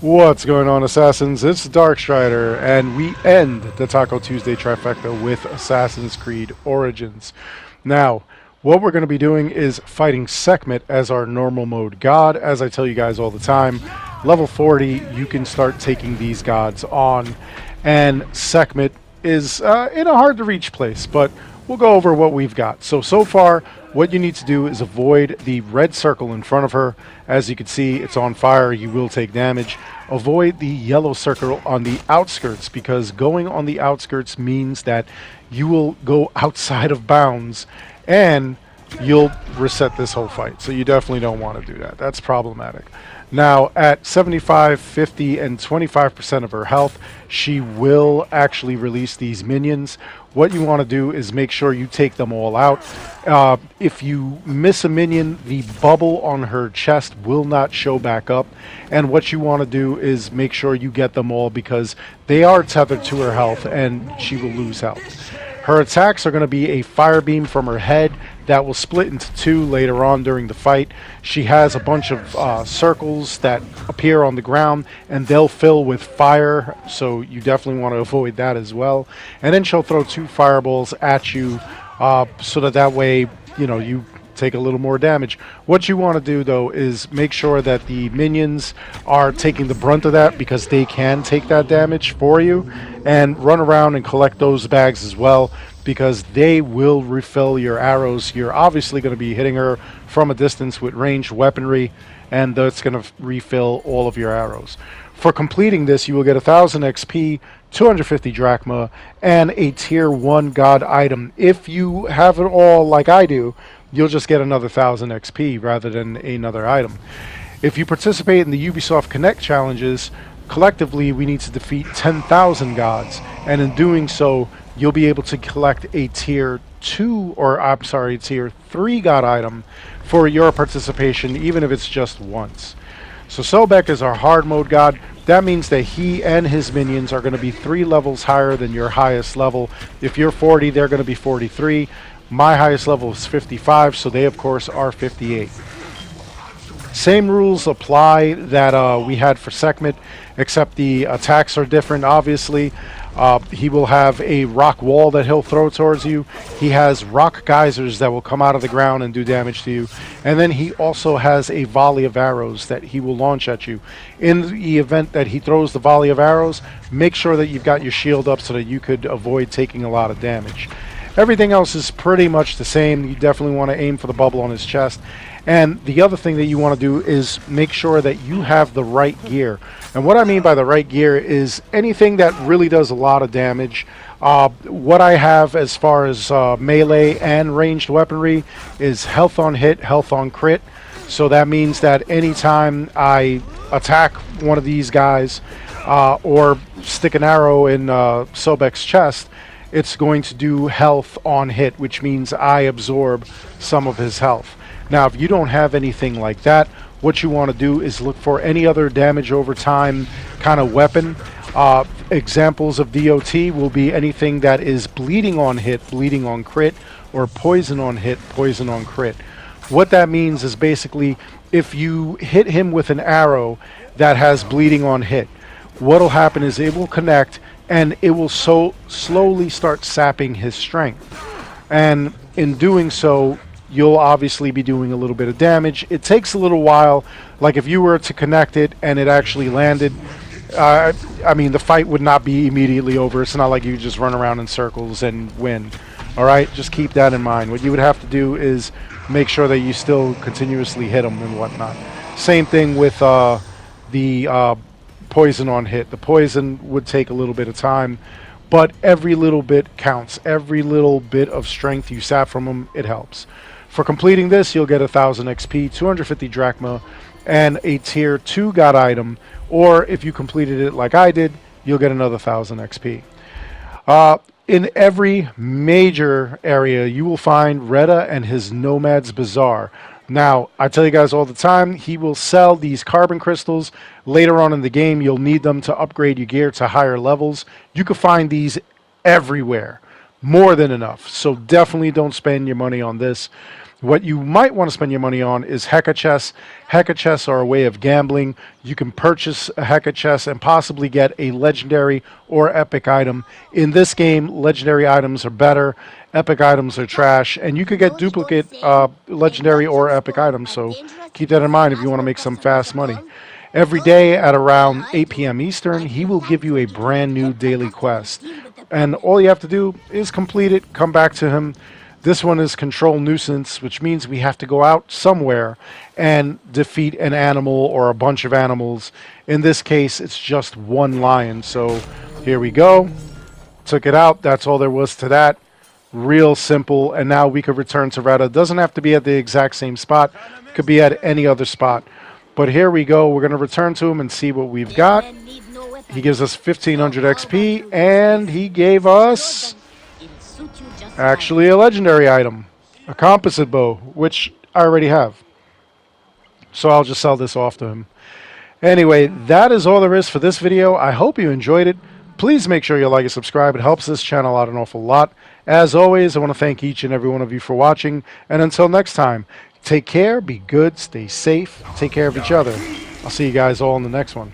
What's going on, Assassins? It's Darkstrider, and we end the Taco Tuesday Trifecta with Assassin's Creed Origins. Now, what we're going to be doing is fighting Sekhmet as our normal mode god. As I tell you guys all the time, level 40, you can start taking these gods on, and Sekhmet is in a hard-to-reach place, but we'll go over what we've got. So far, what you need to do is avoid the red circle in front of her. As you can see, it's on fire. You will take damage. Avoid the yellow circle on the outskirts, because going on the outskirts means that you will go outside of bounds and you'll reset this whole fight. So you definitely don't want to do that. That's problematic. Now, at 75, 50, and 25% of her health, she will actually release these minions. What you want to do is make sure you take them all out. If you miss a minion, the bubble on her chest will not show back up. And what you want to do is make sure you get them all, because they are tethered to her health and she will lose health. Her attacks are going to be a fire beam from her head that will split into two later on during the fight. She has a bunch of circles that appear on the ground, and they'll fill with fire, so you definitely want to avoid that as well. And then she'll throw two fireballs at you, so that way, you know, you take a little more damage. What you want to do, though, is make sure that the minions are taking the brunt of that, because they can take that damage for you, and run around and collect those bags as well, because they will refill your arrows. You're obviously going to be hitting her from a distance with ranged weaponry, and that's going to refill all of your arrows. For completing this, you will get 1000 XP, 250 drachma, and a tier 1 god item. If you have it all like I do, you'll just get another 1000 XP rather than another item. If you participate in the Ubisoft Connect challenges, collectively we need to defeat 10,000 gods, and in doing so, you'll be able to collect a tier 2, or I'm sorry, tier 3 god item for your participation, even if it's just once. So Sobek is our hard mode god. That means that he and his minions are going to be 3 levels higher than your highest level. If you're 40, they're going to be 43. My highest level is 55, so they of course are 58. Same rules apply that we had for Sekhmet, except the attacks are different, obviously. He will have a rock wall that he'll throw towards you. He has rock geysers that will come out of the ground and do damage to you. And then he also has a volley of arrows that he will launch at you. In the event that he throws the volley of arrows, make sure that you've got your shield up so that you could avoid taking a lot of damage. Everything else is pretty much the same. You definitely want to aim for the bubble on his chest. And the other thing that you want to do is make sure that you have the right gear. And what I mean by the right gear is anything that really does a lot of damage. What I have as far as melee and ranged weaponry is health on hit, health on crit. So that means that anytime I attack one of these guys or stick an arrow in Sobek's chest, it's going to do health on hit, which means I absorb some of his health. Now, if you don't have anything like that, what you want to do is look for any other damage over time kind of weapon. Examples of DOT will be anything that is bleeding on hit, bleeding on crit, or poison on hit, poison on crit. What that means is basically if you hit him with an arrow that has bleeding on hit, what will happen is it will connect and it will slowly start sapping his strength. And in doing so, you'll obviously be doing a little bit of damage. It takes a little while. Like if you were to connect it and it actually landed, I mean, the fight would not be immediately over. It's not like you just run around in circles and win. All right, just keep that in mind. What you would have to do is make sure that you still continuously hit them and whatnot. Same thing with the poison on hit. The poison would take a little bit of time, but every little bit counts. Every little bit of strength you sap from them, it helps. For completing this, you'll get 1000 XP, 250 drachma, and a tier 2 god item. Or if you completed it like I did, you'll get another 1000 XP. In every major area, you will find Reda and his Nomad's Bazaar. Now, I tell you guys all the time, he will sell these carbon crystals. Later on in the game, you'll need them to upgrade your gear to higher levels. You can find these everywhere. More than enough. So definitely don't spend your money on this. What you might want to spend your money on is Heka chests. Heka chests are a way of gambling. You can purchase a Heka chest and possibly get a legendary or epic item. In this game, legendary items are better, epic items are trash, and you could get duplicate legendary or epic items, so keep that in mind if you want to make some fast money. Every day at around 8 p.m. Eastern, he will give you a brand new daily quest. And all you have to do is complete it, come back to him. This one is Control Nuisance, which means we have to go out somewhere and defeat an animal or a bunch of animals. In this case, it's just one lion. So here we go. Took it out. That's all there was to that. Real simple. And now we could return to Reda. Doesn't have to be at the exact same spot. Could be at any other spot. But here we go. We're going to return to him and see what we've got. He gives us 1500 XP, and he gave us actually a legendary item, a composite bow, which I already have. So I'll just sell this off to him. Anyway, that is all there is for this video. I hope you enjoyed it. Please make sure you like and subscribe. It helps this channel out an awful lot. As always, I want to thank each and every one of you for watching. And until next time, take care, be good, stay safe, take care of each other. I'll see you guys all in the next one.